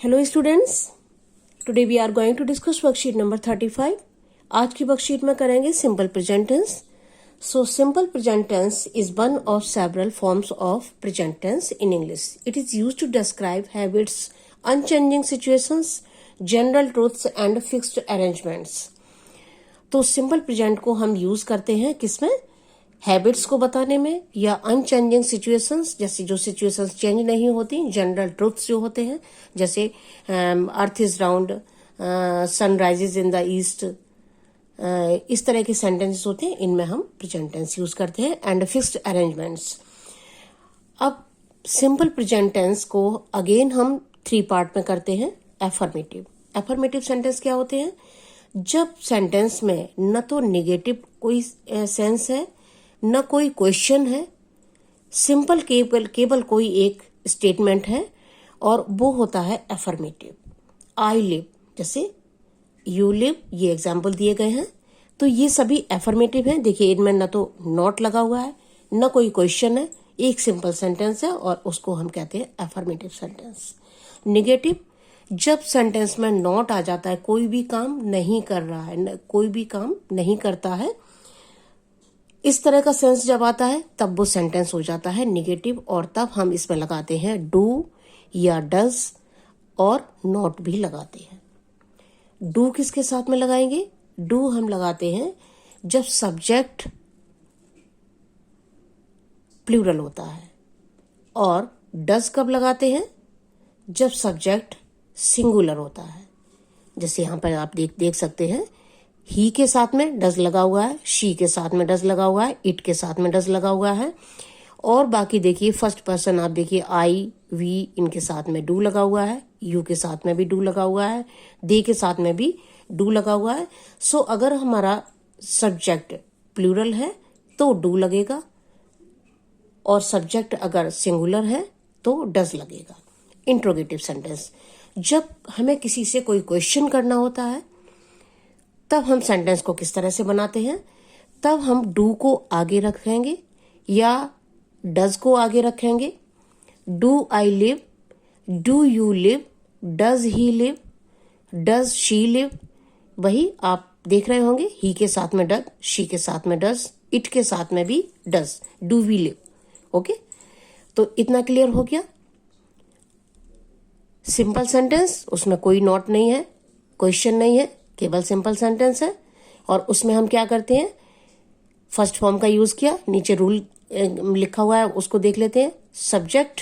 Hello students, today we are going to discuss worksheet number 35। आज की worksheet में करेंगे simple present tense. So simple present tense is one of several forms of present tense in English. It is used to describe habits, unchanging situations, general truths and fixed arrangements. तो simple present को हम use करते हैं किसमें? Habits को बताने में, या अनचेंजिंग सिचुएशंस, जैसे जो सिचुएशंस चेंज नहीं होती, जनरल ट्रूथ्स जो होते हैं, जैसे earth is round, sun rises in the east, इस तरह के सेंटेंसेस होते हैं, इनमें हम प्रेजेंट टेंस यूज करते हैं। And fixed arrangements. अब सिंपल प्रेजेंट टेंस को अगेन हम 3 पार्ट में करते हैं। एफर्मेटिव सेंटेंस क्या होते हैं? जब सेंटेंस में न तो निगेटिव कोई सेंस है, न कोई क्वेश्चन है, सिंपल केवल कोई एक स्टेटमेंट है, और वो होता है एफर्मेटिव। आई लिव, जैसे यू लिव, ये एग्जाम्पल दिए गए हैं, तो ये सभी एफर्मेटिव हैं। देखिए इनमें न तो नॉट लगा हुआ है, न कोई क्वेश्चन है, एक सिंपल सेंटेंस है, और उसको हम कहते हैं एफर्मेटिव सेंटेंस। निगेटिव, जब सेंटेंस में नॉट आ जाता है, कोई भी काम नहीं कर रहा है, कोई भी काम नहीं करता है, इस तरह का सेंस जब आता है तब वो सेंटेंस हो जाता है निगेटिव, और तब हम इसमें लगाते हैं डू या डज, और नॉट भी लगाते हैं। डू किसके साथ में लगाएंगे? डू हम लगाते हैं जब सब्जेक्ट प्लूरल होता है। और डज कब लगाते हैं? जब सब्जेक्ट सिंगुलर होता है। जैसे यहां पर आप देख सकते हैं, ही के साथ में डज लगा हुआ है, शी के साथ में डज लगा हुआ है, इट के साथ में डज लगा हुआ है, और बाकी देखिए फर्स्ट पर्सन आप देखिए आई, वी, इनके साथ में डू लगा हुआ है, यू के साथ में भी डू लगा हुआ है, दे के साथ में भी डू लगा हुआ है। सो अगर हमारा सब्जेक्ट प्लूरल है तो डू लगेगा, और सब्जेक्ट अगर सिंगुलर है तो डज लगेगा। इंट्रोगेटिव सेंटेंस, जब हमें किसी से कोई क्वेश्चन करना होता है तब हम सेंटेंस को किस तरह से बनाते हैं? तब हम डू को आगे रखेंगे या डज को आगे रखेंगे। Do I live, do you live, does he live, does she live. वही आप देख रहे होंगे, ही के साथ में डज, शी के साथ में डज, इट के साथ में भी does, do we live. Okay, तो इतना क्लियर हो गया। सिंपल सेंटेंस, उसमें कोई नॉट नहीं है, क्वेश्चन नहीं है, केवल सिंपल सेंटेंस है, और उसमें हम क्या करते हैं? फर्स्ट फॉर्म का यूज किया, नीचे रूल लिखा हुआ है उसको देख लेते हैं। सब्जेक्ट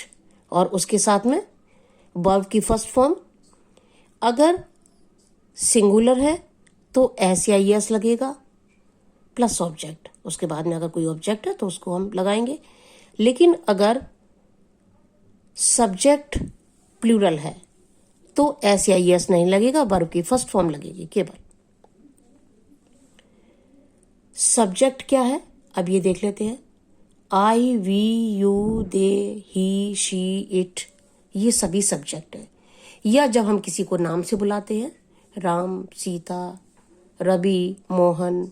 और उसके साथ में वर्ब की फर्स्ट फॉर्म। अगर सिंगुलर है तो एस या एस लगेगा प्लस ऑब्जेक्ट, उसके बाद में अगर कोई ऑब्जेक्ट है तो उसको हम लगाएंगे। लेकिन अगर सब्जेक्ट प्लूरल है तो एस या एस नहीं लगेगा, वर्ब की फर्स्ट फॉर्म लगेगी केवल। सब्जेक्ट क्या है अब ये देख लेते हैं। I, we, you, they, he, she, it, ये सभी सब्जेक्ट है। या जब हम किसी को नाम से बुलाते हैं, राम, सीता, रवि, मोहन,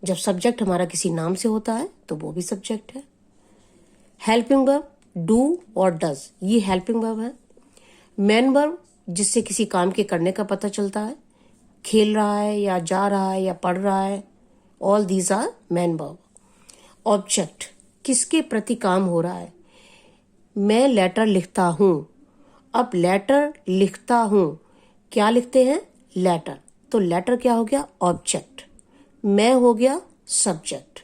जब सब्जेक्ट हमारा किसी नाम से होता है तो वो भी सब्जेक्ट है। हेल्पिंग वर्ब डू और डज, ये हेल्पिंग वर्ब है। मेन वर्ब, जिससे किसी काम के करने का पता चलता है, खेल रहा है या जा रहा है या पढ़ रहा है, all these are main verb. Object, किसके प्रति काम हो रहा है। मैं लेटर लिखता हूं। अब लेटर लिखता हूं, क्या लिखते हैं? लेटर, तो लेटर क्या हो गया? ऑब्जेक्ट। मैं हो गया सब्जेक्ट,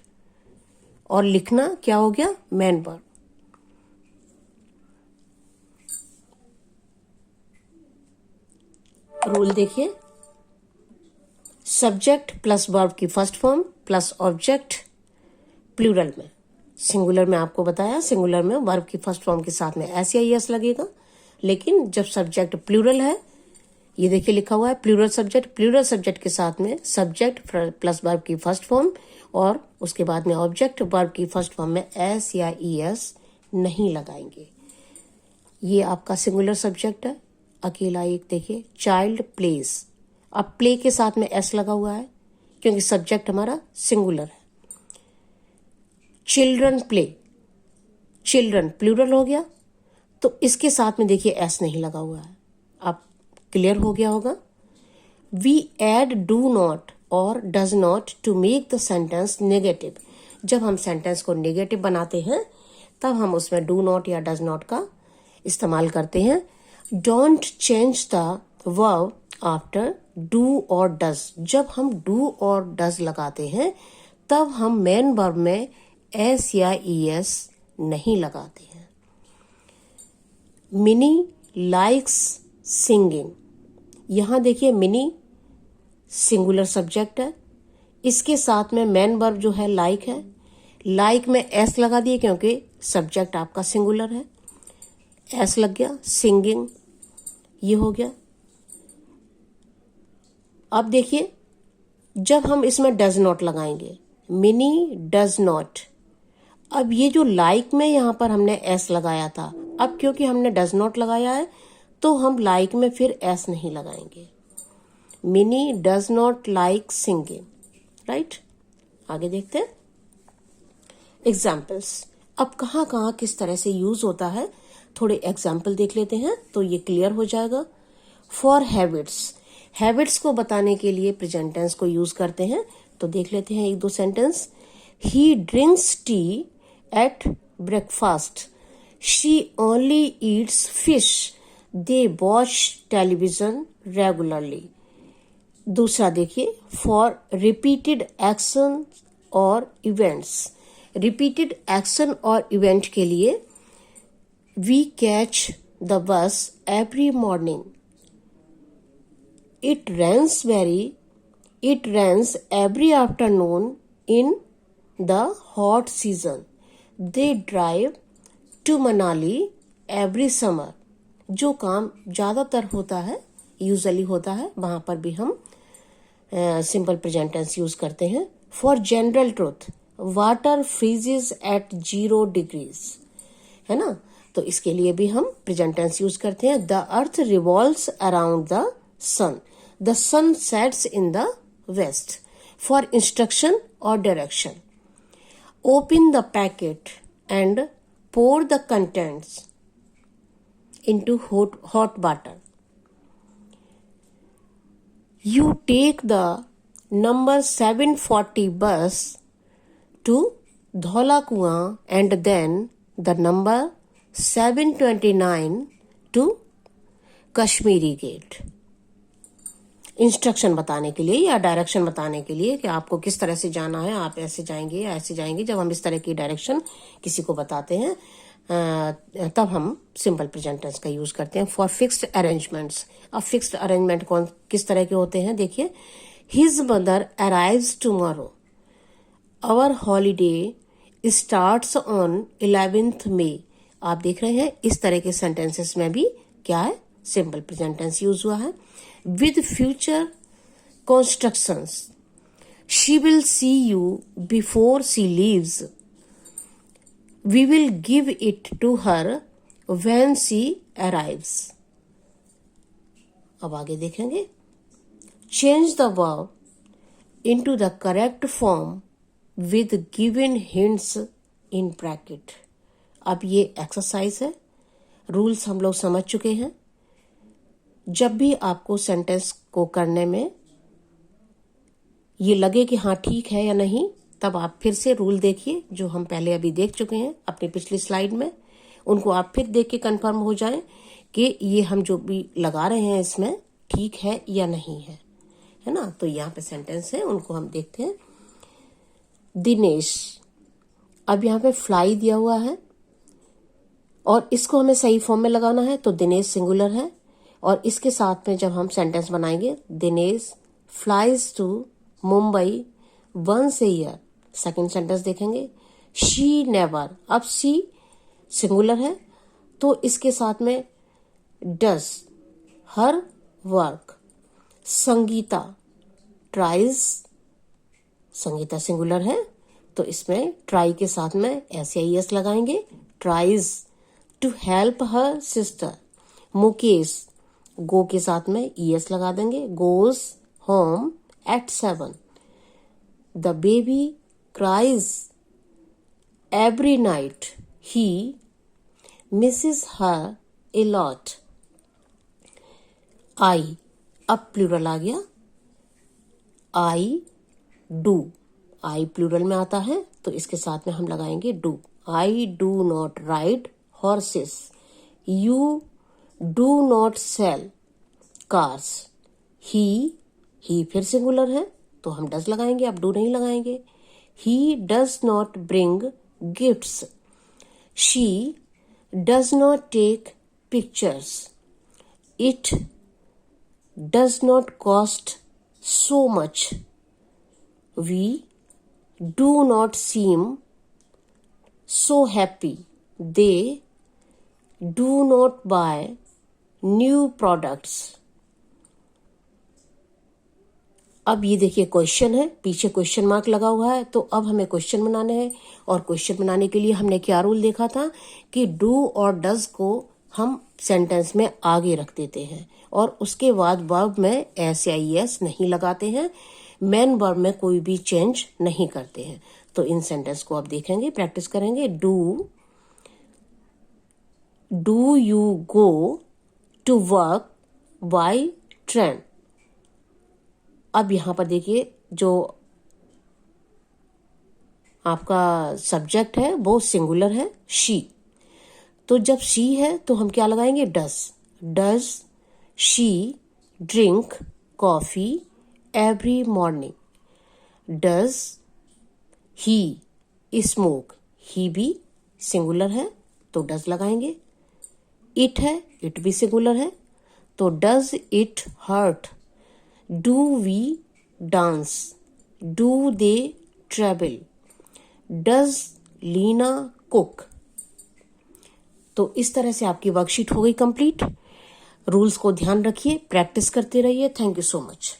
और लिखना क्या हो गया? Main verb. रूल देखिए, सब्जेक्ट प्लस वर्ब की first form plus object plural में। सिंगुलर में आपको बताया, सिंगुलर में वर्ब की फर्स्ट फॉर्म के साथ में एस या एस लगेगा। लेकिन जब सब्जेक्ट प्लूरल है, ये देखिए लिखा हुआ है प्लूरल सब्जेक्ट के साथ में सब्जेक्ट प्लस वर्ब की फर्स्ट फॉर्म, और उसके बाद में ऑब्जेक्ट वर्ब की फर्स्ट फॉर्म में एस या एस नहीं लगाएंगे। ये आपका सिंगुलर सब्जेक्ट है अकेला। एक देखिए, चाइल्ड प्लेज, अब प्ले के साथ में एस लगा हुआ है क्योंकि सब्जेक्ट हमारा सिंगुलर है। चिल्ड्रन प्ले, चिल्ड्रन प्लूरल हो गया, तो इसके साथ में देखिए एस नहीं लगा हुआ है। अब क्लियर हो गया होगा। वी एड डू नॉट और does not to make the sentence negative. जब हम सेंटेंस को नेगेटिव बनाते हैं तब हम उसमें डू नॉट या डज नॉट का इस्तेमाल करते हैं। Don't change the verb after do और डज। जब हम डू और डज लगाते हैं तब हम मेन वर्ब में एस या ईएस नहीं लगाते हैं। Mini likes singing. यहां देखिए मिनी सिंगुलर सब्जेक्ट है, इसके साथ में मेन वर्ब जो है लाइक है। लाइक में एस लगा दिए क्योंकि सब्जेक्ट आपका सिंगुलर है, एस लग गया। सिंगिंग ये हो गया। अब देखिए जब हम इसमें डज नॉट लगाएंगे, मिनी डज नॉट। अब ये जो लाइक में यहां पर हमने एस लगाया था, अब क्योंकि हमने डज नॉट लगाया है तो हम लाइक में फिर एस नहीं लगाएंगे। Mini does not like singing, right. आगे देखते हैं एग्जाम्पल्स। अब कहाँ कहाँ किस तरह से यूज होता है थोड़े एग्जाम्पल देख लेते हैं तो ये क्लियर हो जाएगा। फॉर हैबिट्स, हैबिट्स को बताने के लिए प्रेजेंट टेंस को यूज करते हैं। तो देख लेते हैं एक दो sentence. He drinks tea at breakfast, she only eats fish, they watch television regularly. दूसरा देखिए, फॉर रिपीटेड एक्शन और इवेंट्स। रिपीटेड एक्शन और इवेंट के लिए we catch the bus every morning, it rains every afternoon in the hot season, they drive to Manali every summer। जो काम ज्यादातर होता है, यूजुअली होता है, वहां पर भी हम सिंपल प्रेजेंट टेंस यूज करते हैं। For general truth, water freezes at 0 degrees, है ना। तो इसके लिए भी हम प्रेजेंट टेंस यूज करते हैं। The earth revolves around the sun, the sun sets in the west. For instruction और direction, open the packet and pour the contents into hot water। You take the number 740 bus to Dhola Kuan and then the number 729 to Kashmiri Gate। Instruction बताने के लिए या direction बताने के लिए कि आपको किस तरह से जाना है, आप ऐसे जाएंगे या ऐसे जाएंगे। जब हम इस तरह की डायरेक्शन किसी को बताते हैं तब हम सिंपल प्रेजेंट टेंस का यूज करते हैं। फॉर फिक्स्ड अरेंजमेंट्स, अब फिक्स्ड अरेंजमेंट कौन किस तरह के होते हैं देखिए। His mother arrives tomorrow, our holiday starts on 11th May। आप देख रहे हैं इस तरह के सेंटेंसेस में भी क्या है, सिंपल प्रेजेंट टेंस यूज हुआ है। With future constructions, she will see you before she leaves, we will give it to her when she arrives। अब आगे देखेंगे। Change the verb into the correct form with given hints in bracket। अब ये exercise है, rules हम लोग समझ चुके हैं। जब भी आपको सेंटेंस को करने में ये लगे कि हाँ ठीक है या नहीं, तब आप फिर से रूल देखिए जो हम पहले अभी देख चुके हैं अपनी पिछली स्लाइड में। उनको आप फिर देख के कंफर्म हो जाएं कि ये हम जो भी लगा रहे हैं इसमें ठीक है या नहीं है, है ना। तो यहाँ पे सेंटेंस है, उनको हम देखते हैं। दिनेश, अब यहाँ पे फ्लाई दिया हुआ है और इसको हमें सही फॉर्म में लगाना है, तो दिनेश सिंगुलर है और इसके साथ में जब हम सेंटेंस बनाएंगे, Dinesh flies to Mumbai once a year. Second sentence देखेंगे। शी नेवर, अब शी सिंगुलर है तो इसके साथ में does her work. Sangeeta tries, Sangeeta singular है तो इसमें ट्राई के साथ में एस या एस लगाएंगे। Tries to help her sister. Mukesh, go के साथ में ईएस लगा देंगे। Goes home at 7। The baby cries every night, he misses her a lot. I, अब प्लूरल आ गया, I do, I प्लूरल में आता है तो इसके साथ में हम लगाएंगे do. I do not ride horses. You do not sell cars. He फिर सिंगुलर है तो हम does लगाएंगे, अब do नहीं लगाएंगे. He does not bring gifts. She does not take pictures. It does not cost so much. We do not seem so happy. They do not buy new products. अब ये देखिए क्वेश्चन है, पीछे question mark लगा हुआ है, तो अब हमें क्वेश्चन बनाने हैं और क्वेश्चन बनाने के लिए हमने क्या रूल देखा था कि डू और डज को हम सेंटेंस में आगे रख देते हैं और उसके बाद वर्ब में एस या ईएस नहीं लगाते हैं, मेन वर्ब में कोई भी चेंज नहीं करते हैं. तो इन सेंटेंस को आप देखेंगे, प्रैक्टिस करेंगे. Do you go to work by train. अब यहां पर देखिए जो आपका सब्जेक्ट है वो सिंगुलर है, शी. तो जब शी है तो हम क्या लगाएंगे, does she drink coffee every morning. Does he smoke, he भी सिंगुलर है तो डज लगाएंगे. इट है, इट भी सिंगुलर है तो does it hurt. Do we dance? Do they travel? Does Lena cook? तो इस तरह से आपकी वर्कशीट हो गई कंप्लीट. रूल्स को ध्यान रखिए, प्रैक्टिस करते रहिए. Thank you so much.